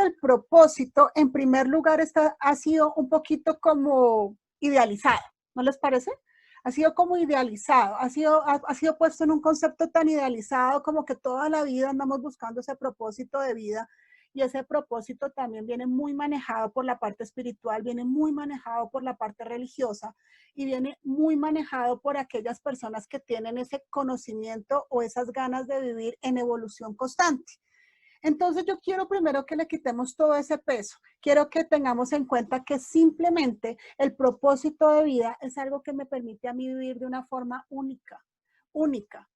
que el propósito, en primer lugar, ha sido un poquito como idealizado, ¿no les parece? Ha sido como idealizado, ha sido puesto en un concepto tan idealizado como que toda la vida andamos buscando ese propósito de vida, y ese propósito también viene muy manejado por la parte espiritual, viene muy manejado por la parte religiosa y viene muy manejado por aquellas personas que tienen ese conocimiento o esas ganas de vivir en evolución constante. Entonces yo quiero primero que le quitemos todo ese peso. Quiero que tengamos en cuenta que simplemente el propósito de vida es algo que me permite a mí vivir de una forma única,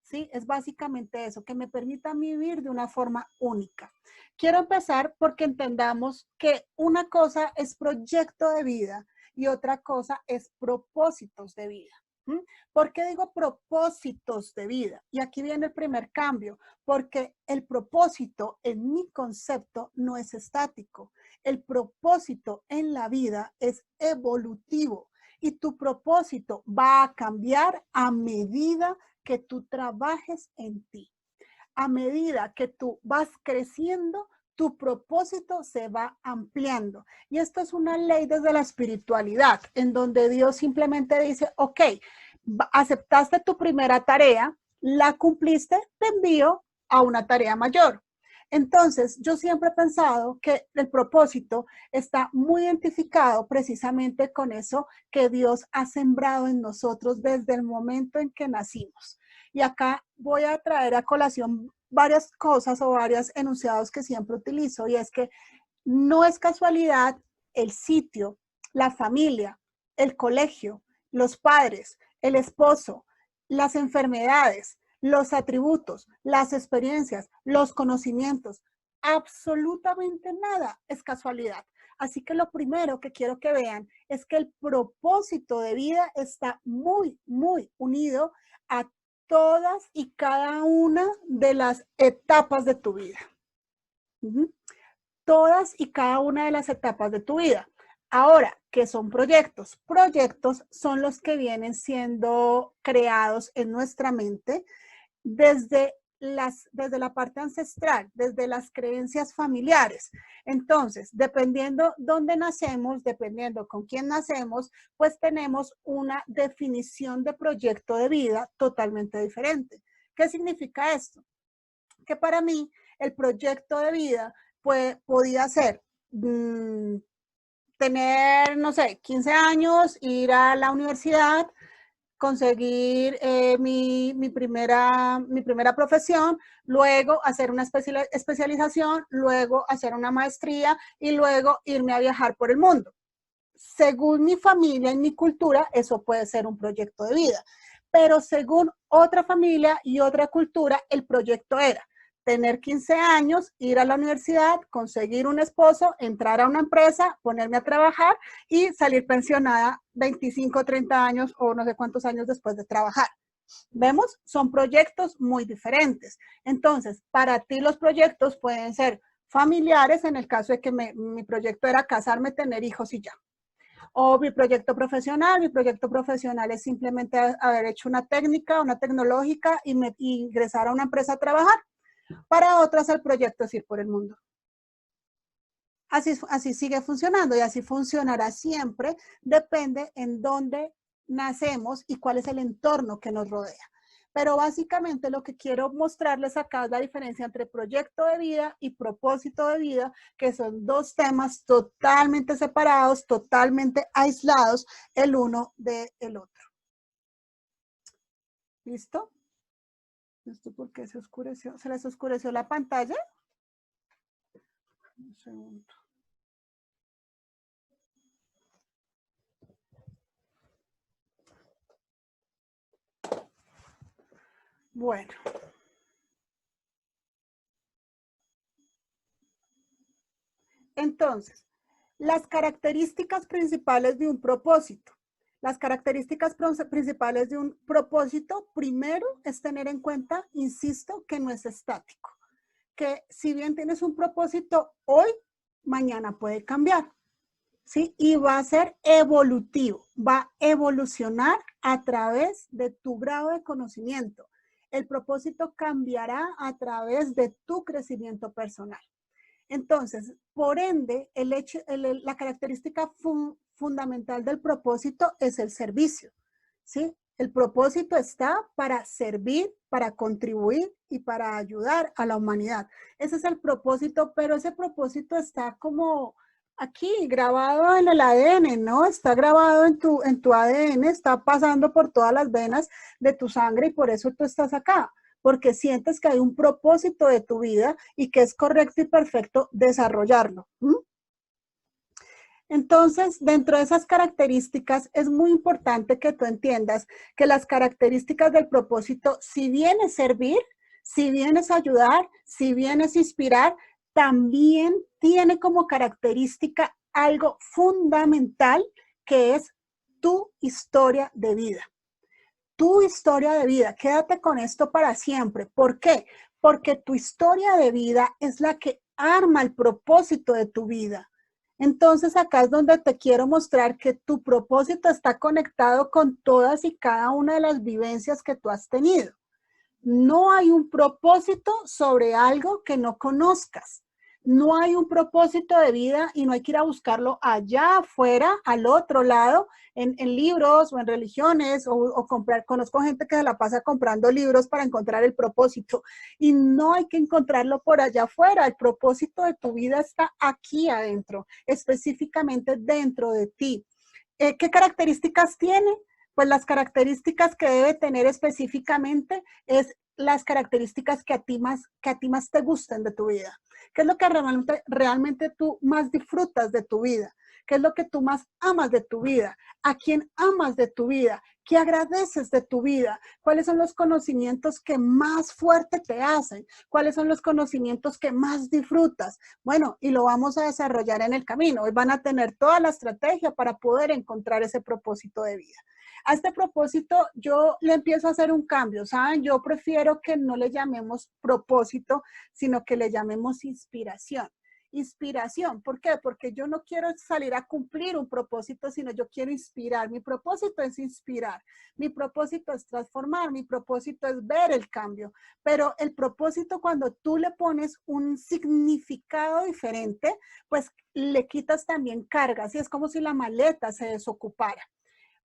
¿sí? Es básicamente eso, que me permita a mí vivir de una forma única. Quiero empezar porque entendamos que una cosa es proyecto de vida y otra cosa es propósitos de vida. ¿Por qué digo propósitos de vida? Y aquí viene el primer cambio, porque el propósito en mi concepto no es estático. El propósito en la vida es evolutivo y tu propósito va a cambiar a medida que tú trabajes en ti. A medida que tú vas creciendo, tu propósito se va ampliando. Y esto es una ley desde la espiritualidad, en donde Dios simplemente dice, ok, aceptaste tu primera tarea, la cumpliste, te envío a una tarea mayor. Entonces, yo siempre he pensado que el propósito está muy identificado precisamente con eso que Dios ha sembrado en nosotros desde el momento en que nacimos. Y acá voy a traer a colación varias cosas o varios enunciados que siempre utilizo, y es que no es casualidad el sitio, la familia, el colegio, los padres, el esposo, las enfermedades, los atributos, las experiencias, los conocimientos. Absolutamente nada es casualidad. Así que lo primero que quiero que vean es que el propósito de vida está muy, muy unido a todas y cada una de las etapas de tu vida. Todas y cada una de las etapas de tu vida. Ahora, ¿qué son proyectos? Proyectos son los que vienen siendo creados en nuestra mente desde la parte ancestral, desde las creencias familiares. Entonces, dependiendo dónde nacemos, dependiendo con quién nacemos, pues tenemos una definición de proyecto de vida totalmente diferente. ¿Qué significa esto? Que para mí el proyecto de vida podía ser tener, no sé, 15 años, ir a la universidad, conseguir mi primera profesión, luego hacer una especialización, luego hacer una maestría y luego irme a viajar por el mundo. Según mi familia y mi cultura, eso puede ser un proyecto de vida. Pero según otra familia y otra cultura, el proyecto era tener 15 años, ir a la universidad, conseguir un esposo, entrar a una empresa, ponerme a trabajar y salir pensionada 25, 30 años o no sé cuántos años después de trabajar. ¿Vemos? Son proyectos muy diferentes. Entonces, para ti los proyectos pueden ser familiares, en el caso de que mi proyecto era casarme, tener hijos y ya. O mi proyecto profesional es simplemente haber hecho una técnica, una tecnológica y ingresar a una empresa a trabajar. Para otras el proyecto es ir por el mundo. Así sigue funcionando y así funcionará siempre, depende en dónde nacemos y cuál es el entorno que nos rodea. Pero básicamente lo que quiero mostrarles acá es la diferencia entre proyecto de vida y propósito de vida, que son dos temas totalmente separados, totalmente aislados el uno del otro. ¿Listo? ¿Esto por qué se oscureció? ¿Se les oscureció la pantalla? Un segundo. Bueno. Entonces, las características principales de un propósito. Las características principales de un propósito, primero, es tener en cuenta, insisto, que no es estático. Que si bien tienes un propósito hoy, mañana puede cambiar, ¿sí? Y va a ser evolutivo, va a evolucionar a través de tu grado de conocimiento. El propósito cambiará a través de tu crecimiento personal. Entonces, por ende, la característica fundamental del propósito es el servicio, ¿sí? El propósito está para servir, para contribuir y para ayudar a la humanidad. Ese es el propósito, pero ese propósito está como aquí, grabado en el ADN, ¿no? Está grabado en tu ADN, está pasando por todas las venas de tu sangre y por eso tú estás acá, porque sientes que hay un propósito de tu vida y que es correcto y perfecto desarrollarlo. ¿Mm? Entonces, dentro de esas características, es muy importante que tú entiendas que las características del propósito, si bien es servir, si bien es ayudar, si bien es inspirar, también tiene como característica algo fundamental que es tu historia de vida. Tu historia de vida, quédate con esto para siempre. ¿Por qué? Porque tu historia de vida es la que arma el propósito de tu vida. Entonces acá es donde te quiero mostrar que tu propósito está conectado con todas y cada una de las vivencias que tú has tenido. No hay un propósito sobre algo que no conozcas. No hay un propósito de vida y no hay que ir a buscarlo allá afuera, al otro lado, en libros o en religiones o comprar. Conozco gente que se la pasa comprando libros para encontrar el propósito y no hay que encontrarlo por allá afuera. El propósito de tu vida está aquí adentro, específicamente dentro de ti. ¿Qué características tiene? Pues las características que debe tener específicamente es las características que a ti más te gusten de tu vida. ¿Qué es lo que realmente tú más disfrutas de tu vida? ¿Qué es lo que tú más amas de tu vida? ¿A quién amas de tu vida? ¿Qué agradeces de tu vida? ¿Cuáles son los conocimientos que más fuerte te hacen? ¿Cuáles son los conocimientos que más disfrutas? Bueno, y lo vamos a desarrollar en el camino. Hoy van a tener toda la estrategia para poder encontrar ese propósito de vida. A este propósito yo le empiezo a hacer un cambio, ¿saben? Yo prefiero que no le llamemos propósito, sino que le llamemos inspiración. Inspiración, ¿por qué? Porque yo no quiero salir a cumplir un propósito, sino yo quiero inspirar. Mi propósito es inspirar, mi propósito es transformar, mi propósito es ver el cambio. Pero el propósito, cuando tú le pones un significado diferente, pues le quitas también cargas y es como si la maleta se desocupara,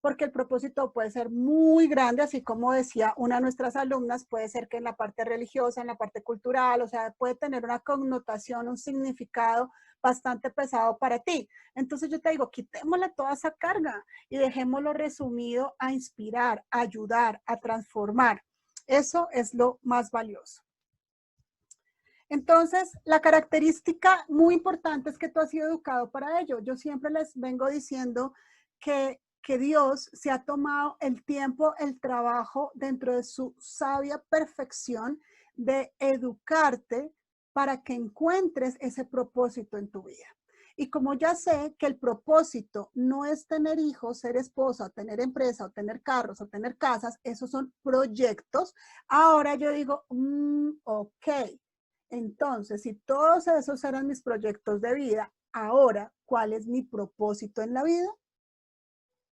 porque el propósito puede ser muy grande, así como decía una de nuestras alumnas, puede ser que en la parte religiosa, en la parte cultural, o sea, puede tener una connotación, un significado bastante pesado para ti. Entonces yo te digo, quitémosle toda esa carga y dejémoslo resumido a inspirar, a ayudar, a transformar. Eso es lo más valioso. Entonces, la característica muy importante es que tú has sido educado para ello. Yo siempre les vengo diciendo que Dios se ha tomado el tiempo, el trabajo dentro de su sabia perfección de educarte para que encuentres ese propósito en tu vida. Y como ya sé que el propósito no es tener hijos, ser esposa, tener empresa, o tener carros, o tener casas, esos son proyectos, ahora yo digo, ok, entonces, si todos esos eran mis proyectos de vida, ahora, ¿cuál es mi propósito en la vida?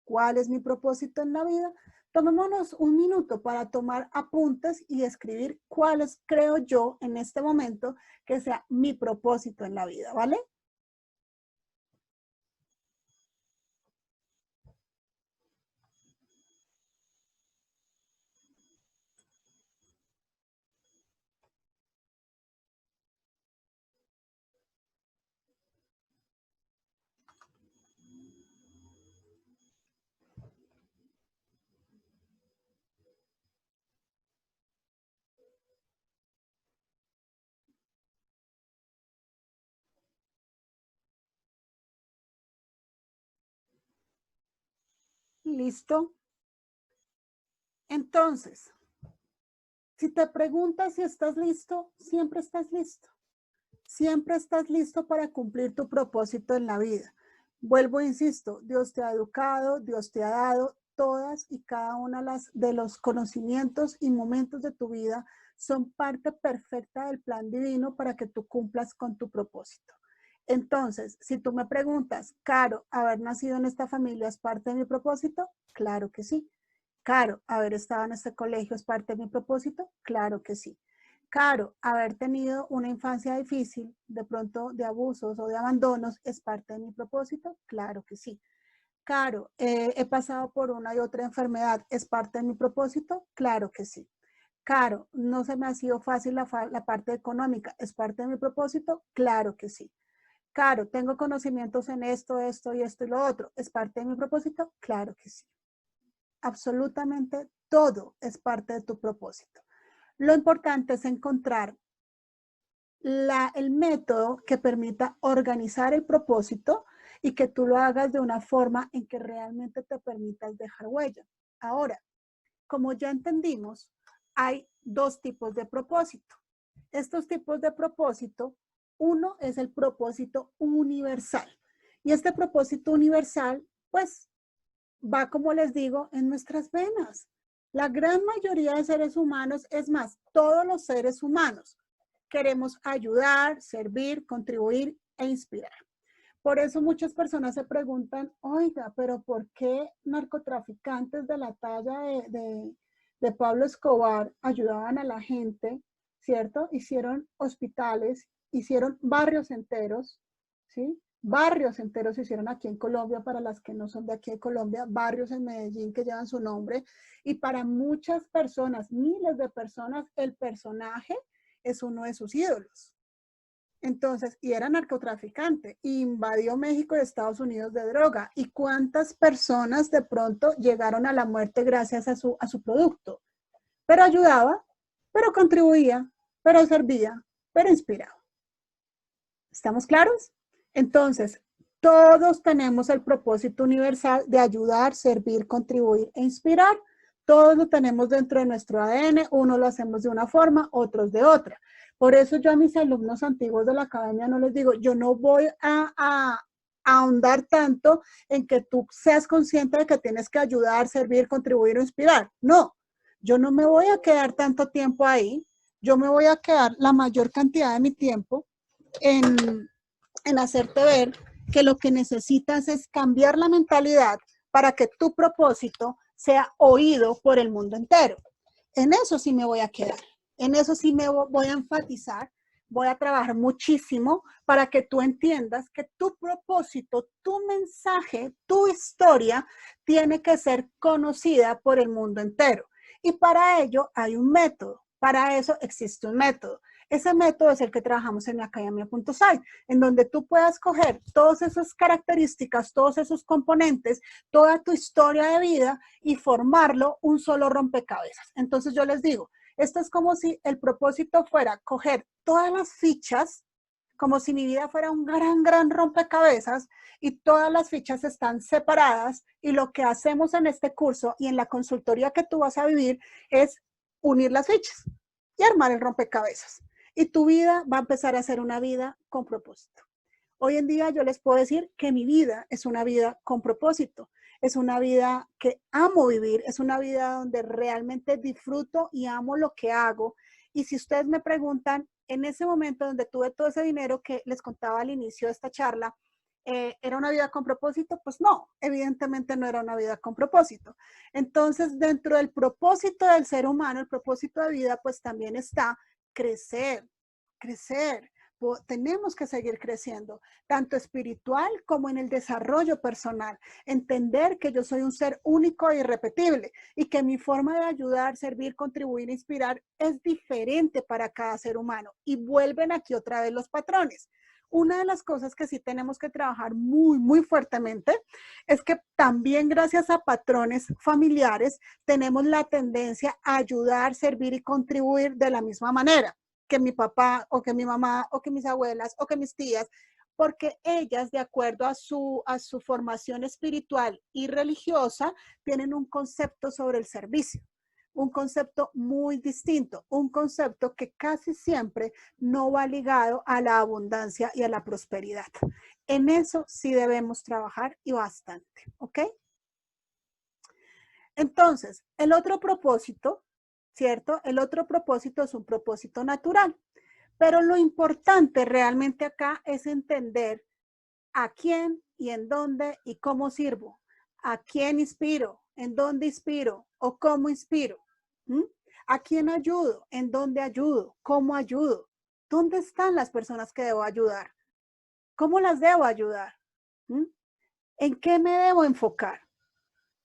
¿Cuál es mi propósito en la vida? Tomémonos un minuto para tomar apuntes y escribir cuáles creo yo en este momento que sea mi propósito en la vida, ¿vale? ¿Listo? Entonces, si te preguntas si estás listo, siempre estás listo. Siempre estás listo para cumplir tu propósito en la vida. Vuelvo e insisto, Dios te ha educado, Dios te ha dado todas y cada una de los conocimientos y momentos de tu vida son parte perfecta del plan divino para que tú cumplas con tu propósito. Entonces, si tú me preguntas, Caro, haber nacido en esta familia es parte de mi propósito, claro que sí. Caro, haber estado en este colegio es parte de mi propósito, claro que sí. Caro, haber tenido una infancia difícil, de pronto de abusos o de abandonos, ¿es parte de mi propósito? Claro que sí. Caro, he pasado por una y otra enfermedad, ¿es parte de mi propósito? Claro que sí. Caro, no se me ha sido fácil la parte económica, ¿es parte de mi propósito? Claro que sí. Caro, tengo conocimientos en esto, esto y esto y lo otro, ¿es parte de mi propósito? Claro que sí. Absolutamente todo es parte de tu propósito. Lo importante es encontrar el método que permita organizar el propósito y que tú lo hagas de una forma en que realmente te permitas dejar huella. Ahora, como ya entendimos, hay dos tipos de propósito. Estos tipos de propósito, uno es el propósito universal. Y este propósito universal, pues, va, como les digo, en nuestras venas. La gran mayoría de seres humanos, es más, todos los seres humanos, queremos ayudar, servir, contribuir e inspirar. Por eso muchas personas se preguntan, oiga, pero ¿por qué narcotraficantes de la talla de Pablo Escobar ayudaban a la gente, ¿cierto? Hicieron hospitales, hicieron barrios enteros, ¿sí? Barrios enteros se hicieron aquí en Colombia, para las que no son de aquí de Colombia, barrios en Medellín que llevan su nombre, y para muchas personas, miles de personas, el personaje es uno de sus ídolos. Entonces, y era narcotraficante, invadió México y Estados Unidos de droga. ¿Y cuántas personas de pronto llegaron a la muerte gracias a su producto? Pero ayudaba, pero contribuía, pero servía, pero inspiraba. ¿Estamos claros? Entonces, todos tenemos el propósito universal de ayudar, servir, contribuir e inspirar. Todos lo tenemos dentro de nuestro ADN, uno lo hacemos de una forma, otros de otra. Por eso yo a mis alumnos antiguos de la academia no les digo, yo no voy a ahondar tanto en que tú seas consciente de que tienes que ayudar, servir, contribuir o inspirar. No, yo no me voy a quedar tanto tiempo ahí, yo me voy a quedar la mayor cantidad de mi tiempo en hacerte ver que lo que necesitas es cambiar la mentalidad para que tu propósito sea oído por el mundo entero. En eso sí me voy a quedar, en eso sí me voy a enfatizar, voy a trabajar muchísimo para que tú entiendas que tu propósito, tu mensaje, tu historia tiene que ser conocida por el mundo entero. Y para ello hay un método, para eso existe un método. Ese método es el que trabajamos en Academia.site, en donde tú puedas coger todas esas características, todos esos componentes, toda tu historia de vida y formarlo un solo rompecabezas. Entonces yo les digo, esto es como si el propósito fuera coger todas las fichas, como si mi vida fuera un gran rompecabezas y todas las fichas están separadas, y lo que hacemos en este curso y en la consultoría que tú vas a vivir es unir las fichas y armar el rompecabezas. Y tu vida va a empezar a ser una vida con propósito. Hoy en día yo les puedo decir que mi vida es una vida con propósito, es una vida que amo vivir, es una vida donde realmente disfruto y amo lo que hago. Y si ustedes me preguntan, en ese momento donde tuve todo ese dinero que les contaba al inicio de esta charla, ¿era una vida con propósito? Pues no, evidentemente no era una vida con propósito. Entonces, dentro del propósito del ser humano, el propósito de vida, pues también está crecer, crecer. Tenemos que seguir creciendo, tanto espiritual como en el desarrollo personal. Entender que yo soy un ser único e irrepetible y que mi forma de ayudar, servir, contribuir, inspirar es diferente para cada ser humano. Y vuelven aquí otra vez los patrones. Una de las cosas que sí tenemos que trabajar muy fuertemente es que también, gracias a patrones familiares, tenemos la tendencia a ayudar, servir y contribuir de la misma manera que mi papá o que mi mamá o que mis abuelas o que mis tías, porque ellas, de acuerdo a su formación espiritual y religiosa, tienen un concepto sobre el servicio, un concepto muy distinto, un concepto que casi siempre no va ligado a la abundancia y a la prosperidad. En eso sí debemos trabajar, y bastante, ¿ok? Entonces, el otro propósito, ¿cierto? El otro propósito es un propósito natural. Pero lo importante realmente acá es entender a quién y en dónde y cómo sirvo, a quién inspiro, en dónde inspiro o cómo inspiro. ¿Mm? ¿A quién ayudo? ¿En dónde ayudo? ¿Cómo ayudo? ¿Dónde están las personas que debo ayudar? ¿Cómo las debo ayudar? ¿Mm? ¿En qué me debo enfocar?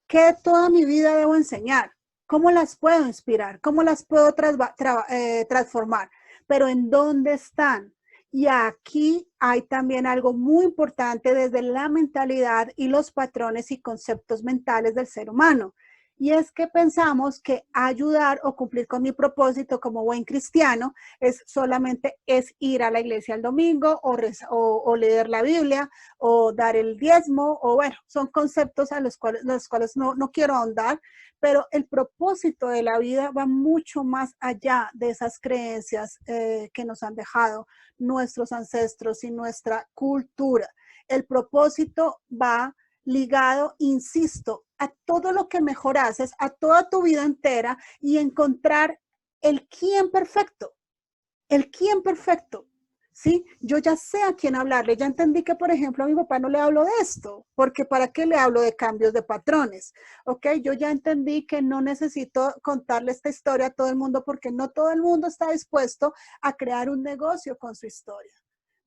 ¿Qué de toda mi vida debo enseñar? ¿Cómo las puedo inspirar? ¿Cómo las puedo transformar? Pero ¿en dónde están? Y aquí hay también algo muy importante desde la mentalidad y los patrones y conceptos mentales del ser humano. Y es que pensamos que ayudar o cumplir con mi propósito como buen cristiano es solamente es ir a la iglesia el domingo o leer la Biblia o dar el diezmo, o bueno, son conceptos a los cuales no quiero ahondar, pero el propósito de la vida va mucho más allá de esas creencias que nos han dejado nuestros ancestros y nuestra cultura. El propósito va ligado, insisto, a todo lo que mejor haces, a toda tu vida entera y encontrar el quién perfecto, el quién perfecto. ¿Sí? Yo ya sé a quién hablarle, ya entendí que, por ejemplo, a mi papá no le hablo de esto, porque ¿para qué le hablo de cambios de patrones? ¿Ok? Yo ya entendí que no necesito contarle esta historia a todo el mundo porque no todo el mundo está dispuesto a crear un negocio con su historia.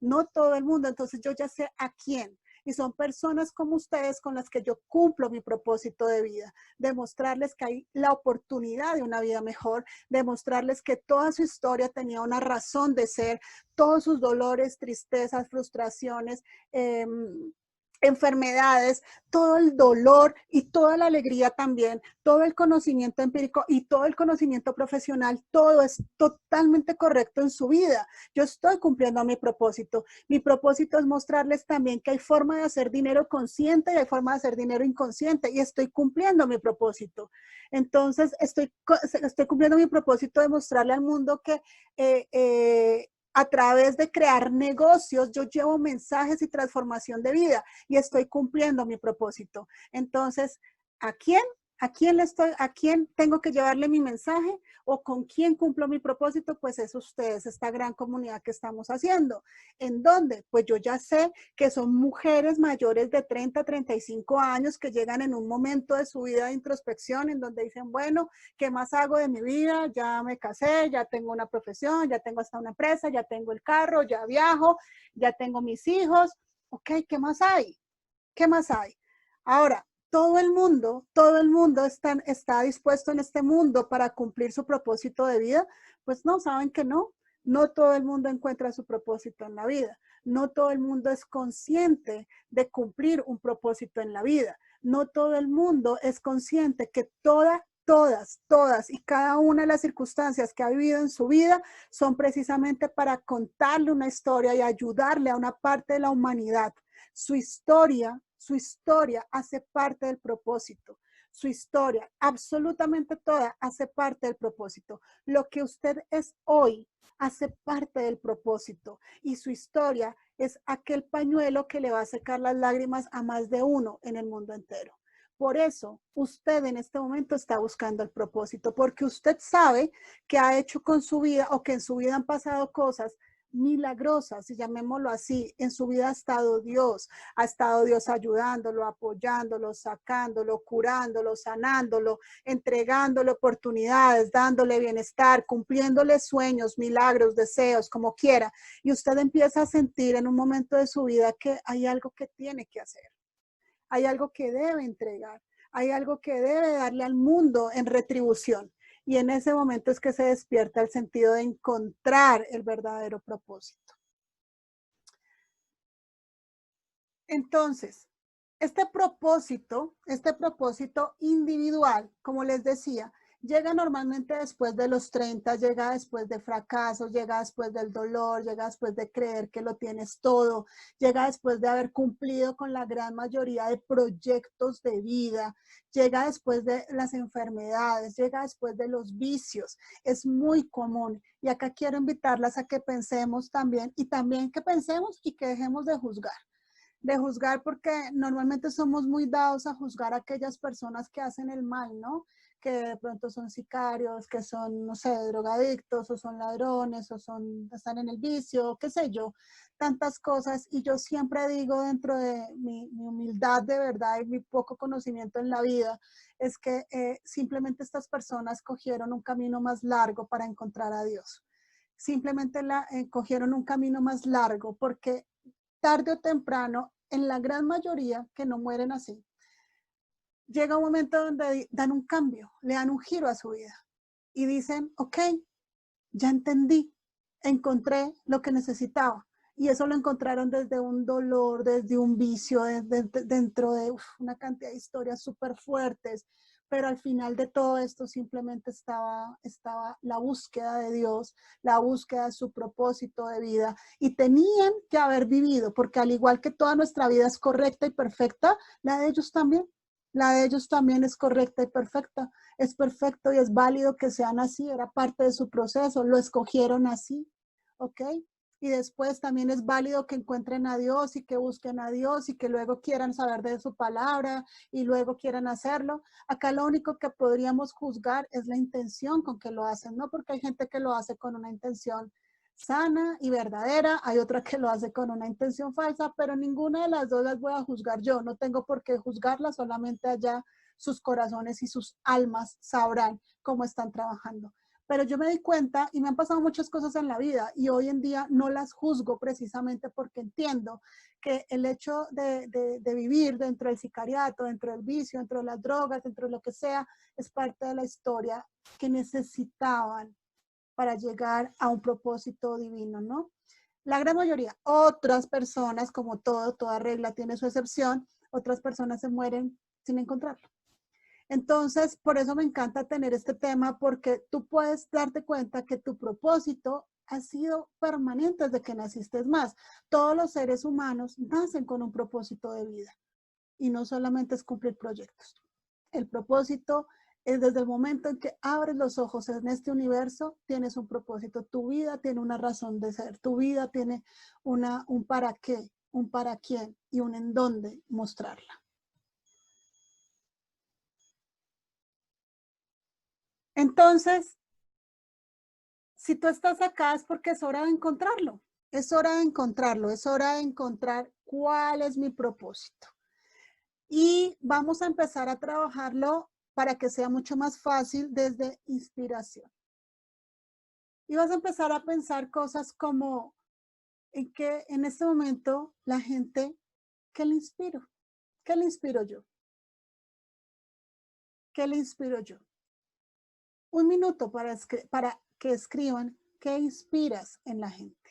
No todo el mundo, entonces yo ya sé a quién. Y son personas como ustedes con las que yo cumplo mi propósito de vida, demostrarles que hay la oportunidad de una vida mejor, demostrarles que toda su historia tenía una razón de ser, todos sus dolores, tristezas, frustraciones, enfermedades, todo el dolor y toda la alegría también, todo el conocimiento empírico y todo el conocimiento profesional, todo es totalmente correcto en su vida. Yo estoy cumpliendo mi propósito. Mi propósito es mostrarles también que hay forma de hacer dinero consciente y hay forma de hacer dinero inconsciente y estoy cumpliendo mi propósito. Entonces, estoy cumpliendo mi propósito de mostrarle al mundo que a través de crear negocios, yo llevo mensajes y transformación de vida y estoy cumpliendo mi propósito. Entonces, ¿a quién? ¿A quién tengo que llevarle mi mensaje? ¿O con quién cumplo mi propósito? Pues es ustedes, esta gran comunidad que estamos haciendo. ¿En dónde? Pues yo ya sé que son mujeres mayores de 30, 35 años que llegan en un momento de su vida de introspección en donde dicen, bueno, ¿qué más hago de mi vida? Ya me casé, ya tengo una profesión, ya tengo hasta una empresa, ya tengo el carro, ya viajo, ya tengo mis hijos. Ok, ¿qué más hay? ¿Qué más hay? Ahora, todo el mundo está dispuesto en este mundo para cumplir su propósito de vida. Pues no, saben que no. No todo el mundo encuentra su propósito en la vida. No todo el mundo es consciente de cumplir un propósito en la vida. No todo el mundo es consciente que todas y cada una de las circunstancias que ha vivido en su vida son precisamente para contarle una historia y ayudarle a una parte de la humanidad. Su historia hace parte del propósito. Su historia, absolutamente toda, hace parte del propósito. Lo que usted es hoy hace parte del propósito y su historia es aquel pañuelo que le va a secar las lágrimas a más de uno en el mundo entero. Por eso usted en este momento está buscando el propósito, porque usted sabe que ha hecho con su vida o que en su vida han pasado cosas milagrosas, y llamémoslo así. En su vida ha estado Dios ayudándolo, apoyándolo, sacándolo, curándolo, sanándolo, entregándole oportunidades, dándole bienestar, cumpliéndole sueños, milagros, deseos, como quiera. Y usted empieza a sentir en un momento de su vida que hay algo que tiene que hacer, hay algo que debe entregar, hay algo que debe darle al mundo en retribución. Y en ese momento es que se despierta el sentido de encontrar el verdadero propósito. Entonces, este propósito individual, como les decía, llega normalmente después de los 30, llega después de fracasos, llega después del dolor, llega después de creer que lo tienes todo, llega después de haber cumplido con la gran mayoría de proyectos de vida, llega después de las enfermedades, llega después de los vicios. Es muy común. Y acá quiero invitarlas a que pensemos también y también que pensemos y que dejemos de juzgar, porque normalmente somos muy dados a juzgar a aquellas personas que hacen el mal, ¿no? que de pronto son sicarios, que son, no sé, drogadictos, o son ladrones, o están en el vicio, qué sé yo, tantas cosas. Y yo siempre digo, dentro de mi humildad de verdad y mi poco conocimiento en la vida, es que simplemente estas personas cogieron un camino más largo para encontrar a Dios. Simplemente cogieron un camino más largo, porque tarde o temprano, en la gran mayoría que no mueren así, llega un momento donde dan un cambio, le dan un giro a su vida y dicen, ok, ya entendí, encontré lo que necesitaba. Y eso lo encontraron desde un dolor, desde un vicio, dentro de una cantidad de historias súper fuertes. Pero al final de todo esto simplemente estaba la búsqueda de Dios, la búsqueda de su propósito de vida. Y tenían que haber vivido, porque al igual que toda nuestra vida es correcta y perfecta, la de ellos también. La de ellos también es correcta y perfecta. Es perfecto y es válido que sean así, era parte de su proceso, lo escogieron así, ¿ok? Y después también es válido que encuentren a Dios y que busquen a Dios y que luego quieran saber de su palabra y luego quieran hacerlo. Acá lo único que podríamos juzgar es la intención con que lo hacen, ¿no? Porque hay gente que lo hace con una intención sana y verdadera, hay otra que lo hace con una intención falsa, pero ninguna de las dos las voy a juzgar yo, no tengo por qué juzgarlas, solamente allá sus corazones y sus almas sabrán cómo están trabajando. Pero yo me di cuenta y me han pasado muchas cosas en la vida y hoy en día no las juzgo precisamente porque entiendo que el hecho de vivir dentro del sicariato, dentro del vicio, dentro de las drogas, dentro de lo que sea, es parte de la historia que necesitaban para llegar a un propósito divino, ¿no? La gran mayoría, otras personas, como todo, toda regla tiene su excepción, otras personas se mueren sin encontrarlo. Entonces, por eso me encanta tener este tema, porque tú puedes darte cuenta que tu propósito ha sido permanente desde que naciste. Es más, todos los seres humanos nacen con un propósito de vida y no solamente es cumplir proyectos. El propósito es desde el momento en que abres los ojos en este universo, tienes un propósito. Tu vida tiene una razón de ser. Tu vida tiene un para qué, un para quién y un en dónde mostrarla. Entonces, si tú estás acá es porque es hora de encontrarlo. Es hora de encontrarlo, es hora de encontrar cuál es mi propósito. Y vamos a empezar a trabajarlo para que sea mucho más fácil desde inspiración. Y vas a empezar a pensar cosas como en que en este momento la gente, ¿qué le inspiro? ¿Qué le inspiro yo? ¿Qué le inspiro yo? Un minuto para que escriban qué inspiras en la gente.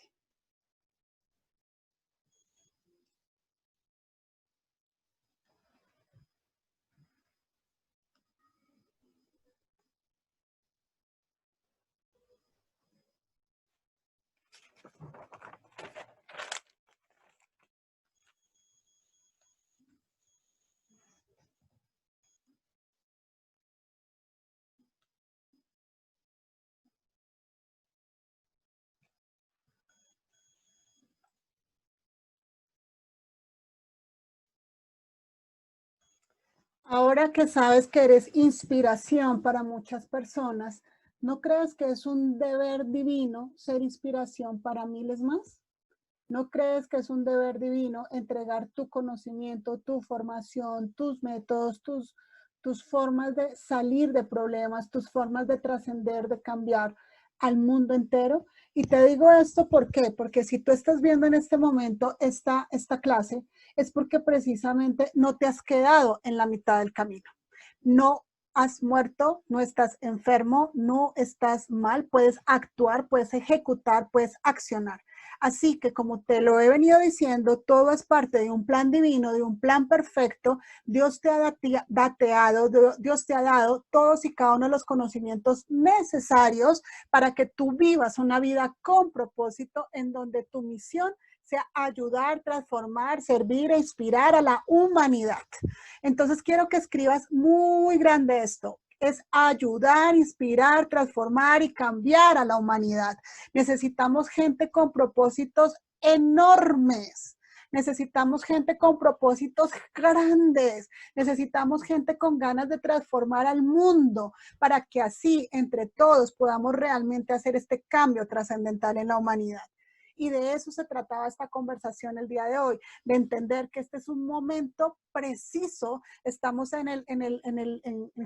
Ahora que sabes que eres inspiración para muchas personas, ¿no crees que es un deber divino ser inspiración para miles más? ¿No crees que es un deber divino entregar tu conocimiento, tu formación, tus métodos, tus formas de salir de problemas, tus formas de trascender, de cambiar al mundo entero? Y te digo esto, ¿por qué? Porque si tú estás viendo en este momento esta clase, es porque precisamente no te has quedado en la mitad del camino. No has muerto, no estás enfermo, no estás mal, puedes actuar, puedes ejecutar, puedes accionar. Así que como te lo he venido diciendo, todo es parte de un plan divino, de un plan perfecto. Dios te ha Dios te ha dado todos y cada uno de los conocimientos necesarios para que tú vivas una vida con propósito en donde tu misión sea ayudar, transformar, servir e inspirar a la humanidad. Entonces quiero que escribas muy grande esto. Es ayudar, inspirar, transformar y cambiar a la humanidad. Necesitamos gente con propósitos enormes. Necesitamos gente con propósitos grandes. Necesitamos gente con ganas de transformar al mundo para que así, entre todos, podamos realmente hacer este cambio trascendental en la humanidad. Y de eso se trataba esta conversación el día de hoy, de entender que este es un momento preciso. Estamos en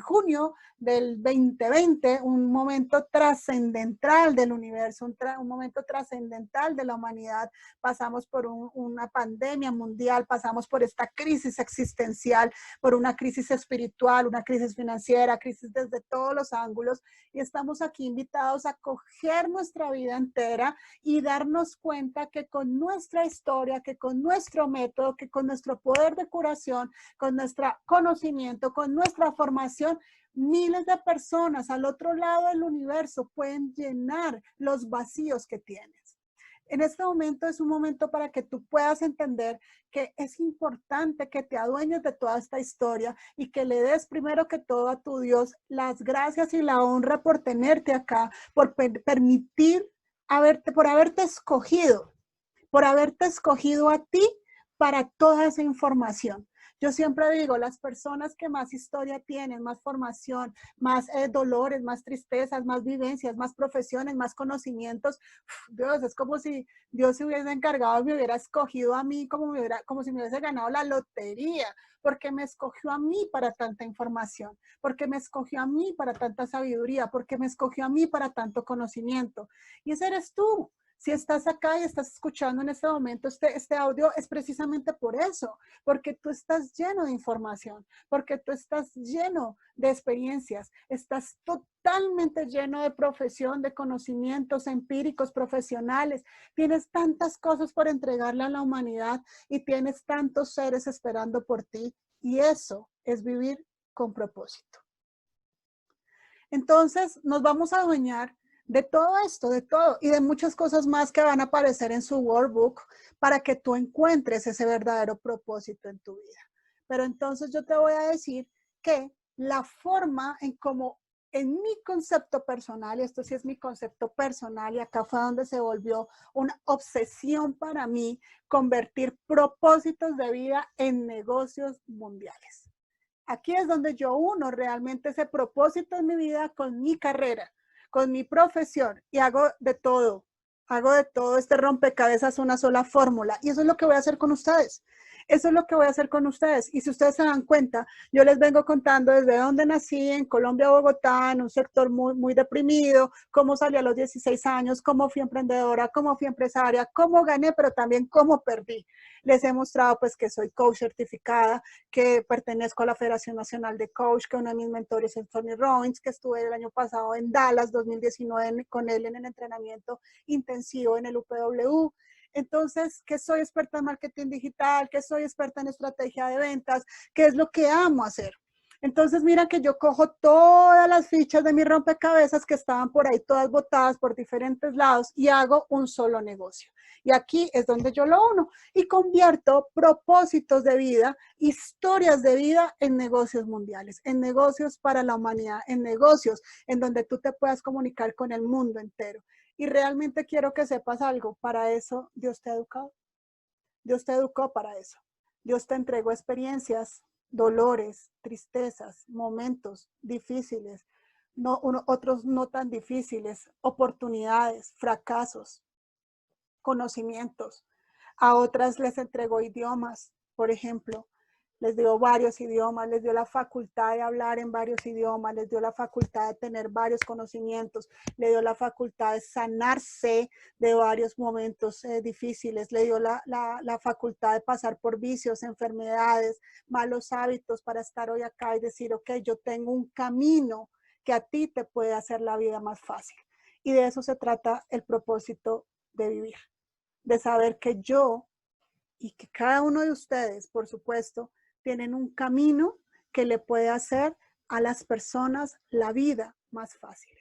junio del 2020, un momento trascendental del universo, un momento trascendental de la humanidad. Pasamos por una pandemia mundial, pasamos por esta crisis existencial, por una crisis espiritual, una crisis financiera, crisis desde todos los ángulos, y estamos aquí invitados a coger nuestra vida entera y darnos cuenta que con nuestra historia, que con nuestro método, que con nuestro poder de curación, con nuestro conocimiento, con nuestra formación, miles de personas al otro lado del universo pueden llenar los vacíos que tienes. En este momento es un momento para que tú puedas entender que es importante que te adueñes de toda esta historia y que le des primero que todo a tu Dios las gracias y la honra por tenerte acá, por permitir por haberte escogido a ti para toda esa información. Yo siempre digo, las personas que más historia tienen, más formación, más dolores, más tristezas, más vivencias, más profesiones, más conocimientos, Dios, es como si Dios se hubiese encargado y me hubiera escogido a mí como si me hubiese ganado la lotería, porque me escogió a mí para tanta información, porque me escogió a mí para tanta sabiduría, porque me escogió a mí para tanto conocimiento. Y ese eres tú. Si estás acá y estás escuchando en este momento este audio, es precisamente por eso, porque tú estás lleno de información, porque tú estás lleno de experiencias, estás totalmente lleno de profesión, de conocimientos empíricos, profesionales, tienes tantas cosas por entregarle a la humanidad y tienes tantos seres esperando por ti, y eso es vivir con propósito. Entonces, nos vamos a adueñar de todo esto, de todo, y de muchas cosas más que van a aparecer en su workbook para que tú encuentres ese verdadero propósito en tu vida. Pero entonces yo te voy a decir que la forma en cómo en mi concepto personal, y esto sí es mi concepto personal, y acá fue donde se volvió una obsesión para mí, convertir propósitos de vida en negocios mundiales. Aquí es donde yo uno realmente ese propósito en mi vida con mi carrera, con mi profesión, y hago de todo. Hago de todo este rompecabezas una sola fórmula. Y eso es lo que voy a hacer con ustedes. Eso es lo que voy a hacer con ustedes. Y si ustedes se dan cuenta, yo les vengo contando desde dónde nací, en Colombia, Bogotá, en un sector muy deprimido, cómo salí a los 16 años, cómo fui emprendedora, cómo fui empresaria, cómo gané, pero también cómo perdí. Les he mostrado pues que soy coach certificada, que pertenezco a la Federación Nacional de Coach, que uno de mis mentores es Tony Robbins, que estuve el año pasado en Dallas 2019 con él en el entrenamiento intensivo en el UPW. Entonces, que soy experta en marketing digital, que soy experta en estrategia de ventas, que es lo que amo hacer. Entonces, mira que yo cojo todas las fichas de mi rompecabezas que estaban por ahí todas botadas por diferentes lados y hago un solo negocio. Y aquí es donde yo lo uno y convierto propósitos de vida, historias de vida en negocios mundiales, en negocios para la humanidad, en negocios en donde tú te puedas comunicar con el mundo entero. Y realmente quiero que sepas algo, para eso Dios te ha educado. Dios te educó para eso. Dios te entregó experiencias, dolores, tristezas, momentos difíciles, otros no tan difíciles, oportunidades, fracasos, conocimientos. A otras les entregó idiomas, por ejemplo, les dio varios idiomas, les dio la facultad de hablar en varios idiomas, les dio la facultad de tener varios conocimientos, le dio la facultad de sanarse de varios momentos difíciles, le dio la facultad de pasar por vicios, enfermedades, malos hábitos para estar hoy acá y decir, ok, yo tengo un camino que a ti te puede hacer la vida más fácil. Y de eso se trata el propósito de vivir, de saber que yo y que cada uno de ustedes, por supuesto, tienen un camino que le puede hacer a las personas la vida más fácil.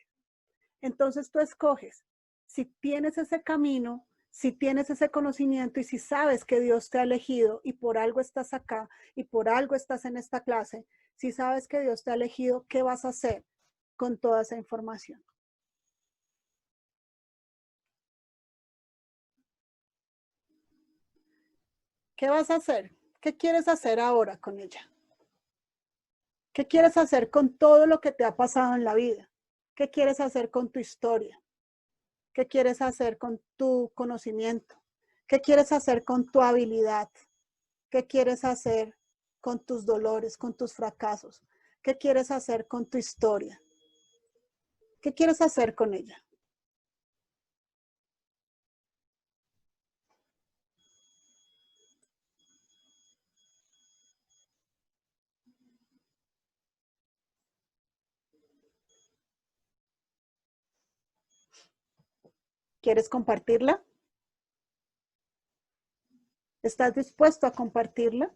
Entonces tú escoges si tienes ese camino, si tienes ese conocimiento y si sabes que Dios te ha elegido y por algo estás acá y por algo estás en esta clase, si sabes que Dios te ha elegido, ¿qué vas a hacer con toda esa información? ¿Qué vas a hacer? ¿Qué quieres hacer ahora con ella? ¿Qué quieres hacer con todo lo que te ha pasado en la vida? ¿Qué quieres hacer con tu historia? ¿Qué quieres hacer con tu conocimiento? ¿Qué quieres hacer con tu habilidad? ¿Qué quieres hacer con tus dolores, con tus fracasos? ¿Qué quieres hacer con tu historia? ¿Qué quieres hacer con ella? ¿Quieres compartirla? ¿Estás dispuesto a compartirla?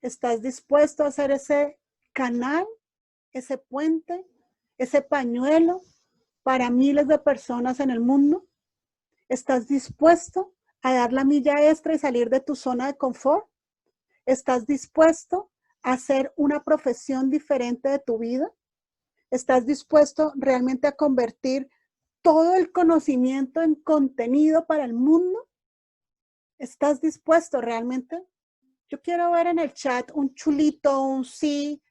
¿Estás dispuesto a hacer ese canal, ese puente, ese pañuelo para miles de personas en el mundo? ¿Estás dispuesto a dar la milla extra y salir de tu zona de confort? ¿Estás dispuesto a hacer una profesión diferente de tu vida? ¿Estás dispuesto realmente a convertir todo el conocimiento en contenido para el mundo? ¿Estás dispuesto realmente? Yo quiero ver en el chat un chulito, un sí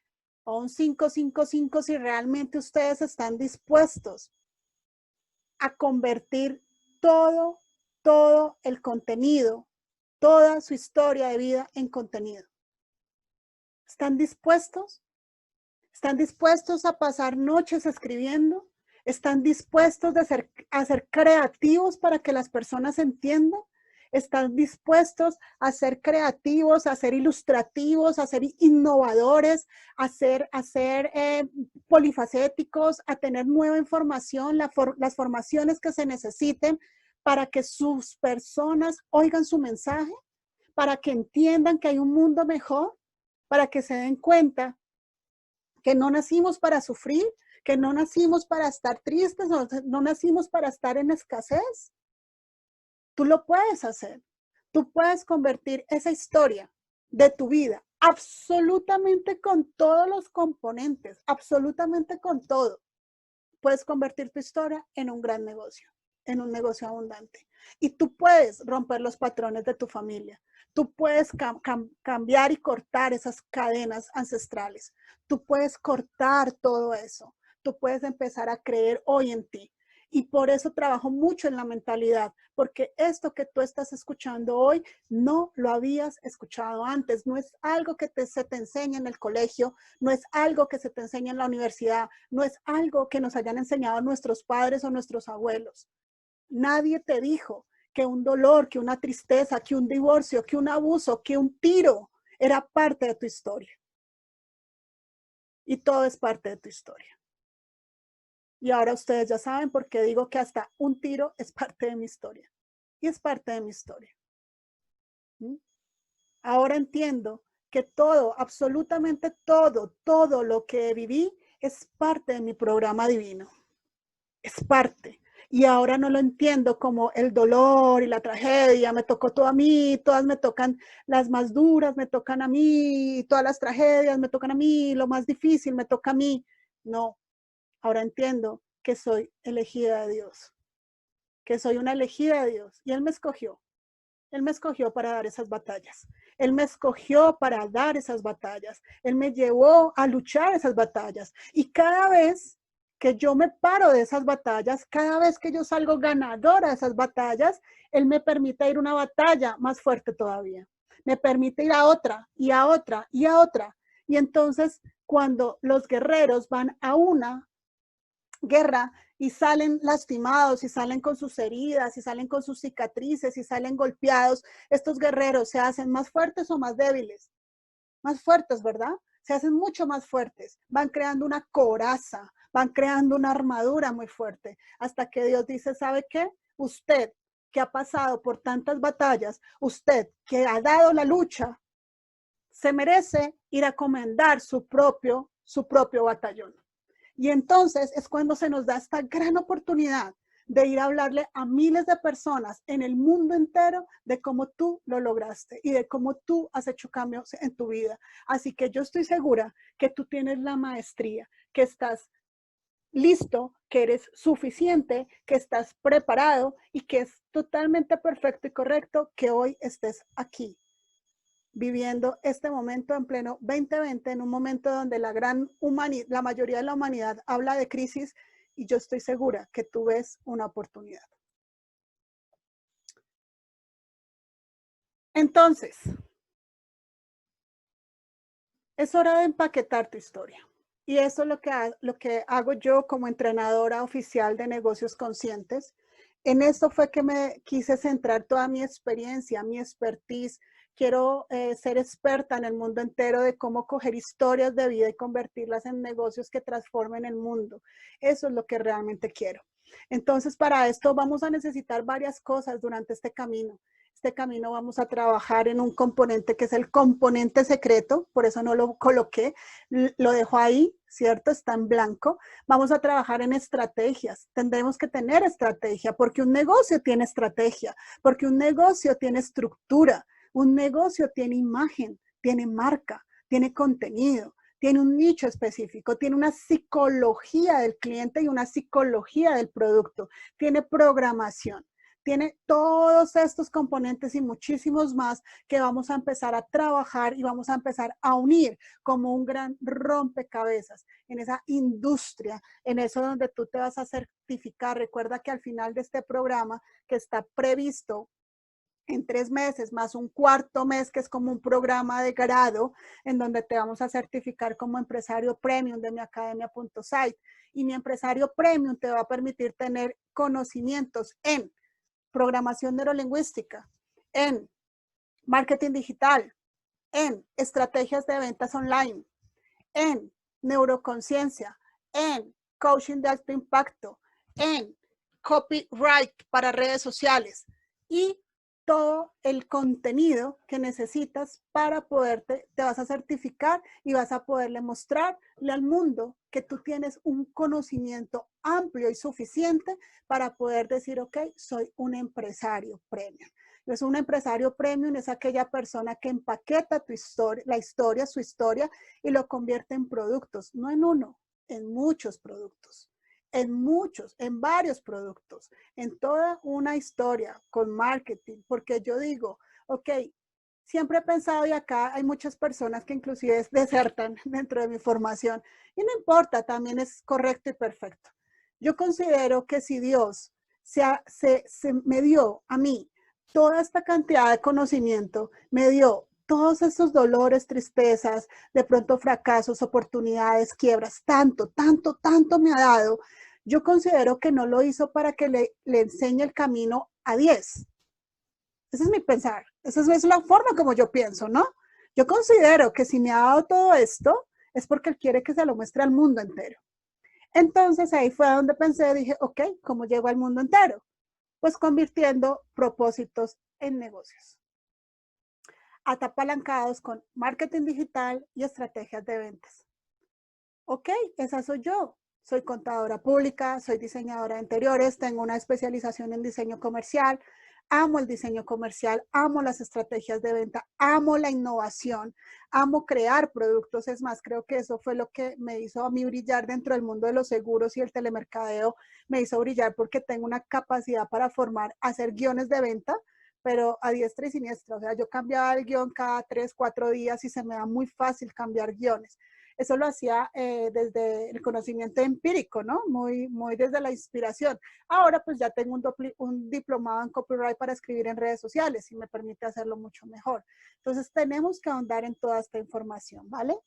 o un 555 si realmente ustedes están dispuestos a convertir todo, todo el contenido, toda su historia de vida en contenido. ¿Están dispuestos? ¿Están dispuestos a pasar noches escribiendo? ¿Están dispuestos a ser creativos para que las personas entiendan? ¿Están dispuestos a ser creativos, a ser ilustrativos, a ser innovadores, a ser polifacéticos, a tener nueva información, las formaciones que se necesiten para que sus personas oigan su mensaje, para que entiendan que hay un mundo mejor, para que se den cuenta que no nacimos para sufrir, que no nacimos para estar tristes, no nacimos para estar en escasez? Tú lo puedes hacer. Tú puedes convertir esa historia de tu vida absolutamente con todos los componentes, absolutamente con todo. Puedes convertir tu historia en un gran negocio, en un negocio abundante. Y tú puedes romper los patrones de tu familia. Tú puedes cambiar y cortar esas cadenas ancestrales. Tú puedes cortar todo eso. Tú puedes empezar a creer hoy en ti. Y por eso trabajo mucho en la mentalidad, porque esto que tú estás escuchando hoy no lo habías escuchado antes. No es algo que se te enseña en el colegio, no es algo que se te enseña en la universidad, no es algo que nos hayan enseñado nuestros padres o nuestros abuelos. Nadie te dijo que un dolor, que una tristeza, que un divorcio, que un abuso, que un tiro era parte de tu historia. Y todo es parte de tu historia. Y ahora ustedes ya saben por qué digo que hasta un tiro es parte de mi historia. Y es parte de mi historia. ¿Mm? Ahora entiendo que todo, absolutamente todo, todo lo que viví es parte de mi programa divino. Es parte. Y ahora no lo entiendo como el dolor y la tragedia, me tocó todo a mí, todas me tocan, las más duras me tocan a mí, todas las tragedias me tocan a mí, lo más difícil me toca a mí. No, ahora entiendo que soy elegida de Dios, que soy una elegida de Dios y Él me escogió. Él me escogió para dar esas batallas. Él me escogió para dar esas batallas. Él me llevó a luchar esas batallas. Y cada vez que yo me paro de esas batallas, cada vez que yo salgo ganadora de esas batallas, Él me permite ir a una batalla más fuerte todavía. Me permite ir a otra y a otra y a otra. Y entonces, cuando los guerreros van a una guerra y salen lastimados y salen con sus heridas y salen con sus cicatrices y salen golpeados, estos guerreros se hacen más fuertes o más débiles. Más fuertes, ¿verdad? Se hacen mucho más fuertes, van creando una coraza, van creando una armadura muy fuerte, hasta que Dios dice, ¿sabe qué? Usted que ha pasado por tantas batallas, usted que ha dado la lucha, se merece ir a comandar su propio batallón. Y entonces es cuando se nos da esta gran oportunidad de ir a hablarle a miles de personas en el mundo entero de cómo tú lo lograste y de cómo tú has hecho cambios en tu vida. Así que yo estoy segura que tú tienes la maestría, que estás listo, que eres suficiente, que estás preparado y que es totalmente perfecto y correcto que hoy estés aquí. viviendo este momento en pleno 2020, en un momento donde la mayoría de la humanidad habla de crisis, y yo estoy segura que tú ves una oportunidad. Entonces, es hora de empaquetar tu historia. Y eso es lo que hago yo como entrenadora oficial de negocios conscientes. En esto fue que me quise centrar toda mi experiencia, mi expertise. Quiero ser experta en el mundo entero de cómo coger historias de vida y convertirlas en negocios que transformen el mundo. Eso es lo que realmente quiero. Entonces, para esto vamos a necesitar varias cosas durante este camino. Este camino vamos a trabajar en un componente que es el componente secreto, por eso no lo coloqué, lo dejo ahí, ¿cierto? Está en blanco. Vamos a trabajar en estrategias. Tendremos que tener estrategia porque un negocio tiene estrategia, porque un negocio tiene estructura, un negocio tiene imagen, tiene marca, tiene contenido, tiene un nicho específico, tiene una psicología del cliente y una psicología del producto, tiene programación. Tiene todos estos componentes y muchísimos más que vamos a empezar a trabajar y vamos a empezar a unir como un gran rompecabezas en esa industria, en eso donde tú te vas a certificar. Recuerda que al final de este programa que está previsto en 3 meses, más un cuarto mes, que es como un programa de grado, en donde te vamos a certificar como empresario premium de miacademia.site. Y mi empresario premium te va a permitir tener conocimientos en programación neurolingüística, en marketing digital, en estrategias de ventas online, en neuroconciencia, en coaching de alto impacto, en copyright para redes sociales y todo el contenido que necesitas para te vas a certificar y vas a poderle mostrarle al mundo que tú tienes un conocimiento amplio y suficiente para poder decir, ok, soy un empresario premium. Entonces, un empresario premium es aquella persona que empaqueta tu historia, su historia, y lo convierte en productos, no en uno, en muchos productos. En varios productos, en toda una historia con marketing, porque yo digo, ok, siempre he pensado y acá hay muchas personas que inclusive desertan dentro de mi formación y no importa, también es correcto y perfecto. Yo considero que si Dios me dio a mí toda esta cantidad de conocimiento, me dio todos esos dolores, tristezas, de pronto fracasos, oportunidades, quiebras, tanto me ha dado. Yo considero que no lo hizo para que le enseñe el camino a 10. Ese es mi pensar. Esa es la forma como yo pienso, ¿no? Yo considero que si me ha dado todo esto, es porque él quiere que se lo muestre al mundo entero. Entonces ahí fue donde pensé, dije, ok, ¿cómo llego al mundo entero? Pues convirtiendo propósitos en negocios, atapalancados con marketing digital y estrategias de ventas. Ok, esa soy yo. Soy contadora pública, soy diseñadora de interiores, tengo una especialización en diseño comercial, amo el diseño comercial, amo las estrategias de venta, amo la innovación, amo crear productos. Es más, creo que eso fue lo que me hizo a mí brillar dentro del mundo de los seguros y el telemercadeo. Me hizo brillar porque tengo una capacidad para hacer guiones de venta, pero a diestra y siniestra. O sea, yo cambiaba el guión cada 3, 4 días y se me da muy fácil cambiar guiones. Eso lo hacía desde el conocimiento empírico, ¿no? Muy desde la inspiración. Ahora pues ya tengo un diplomado en copyright para escribir en redes sociales y me permite hacerlo mucho mejor. Entonces tenemos que ahondar en toda esta información, ¿vale?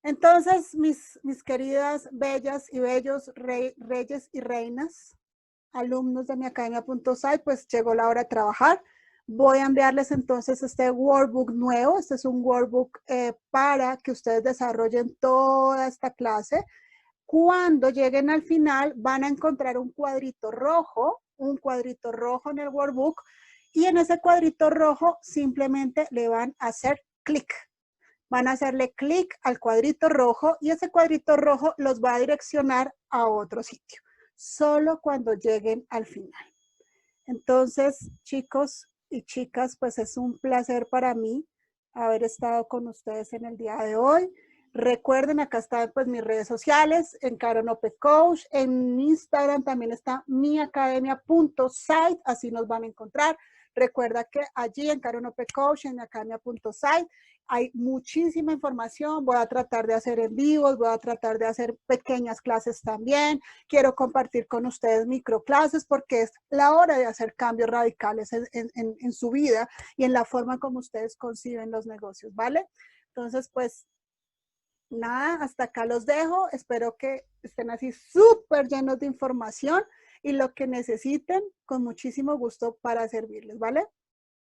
Entonces, mis queridas bellas y bellos reyes y reinas, alumnos de miacademia.site, pues llegó la hora de trabajar. Voy a enviarles entonces este workbook nuevo. Este es un workbook para que ustedes desarrollen toda esta clase. Cuando lleguen al final van a encontrar un cuadrito rojo en el workbook y en ese cuadrito rojo simplemente le van a hacer clic. Van a hacerle clic al cuadrito rojo y ese cuadrito rojo los va a direccionar a otro sitio. Solo cuando lleguen al final. Entonces, chicos y chicas, pues es un placer para mí haber estado con ustedes en el día de hoy. Recuerden, acá están pues mis redes sociales, en Karen Ope Coach, en Instagram también está miacademia.site, así nos van a encontrar. Recuerda que allí en Karen Ope Coach, en miacademia.site, hay muchísima información. Voy a tratar de hacer en vivos, voy a tratar de hacer pequeñas clases también. Quiero compartir con ustedes microclases porque es la hora de hacer cambios radicales en su vida y en la forma como ustedes conciben los negocios, ¿vale? Entonces, pues, nada, hasta acá los dejo. Espero que estén así súper llenos de información y lo que necesiten, con muchísimo gusto para servirles, ¿vale?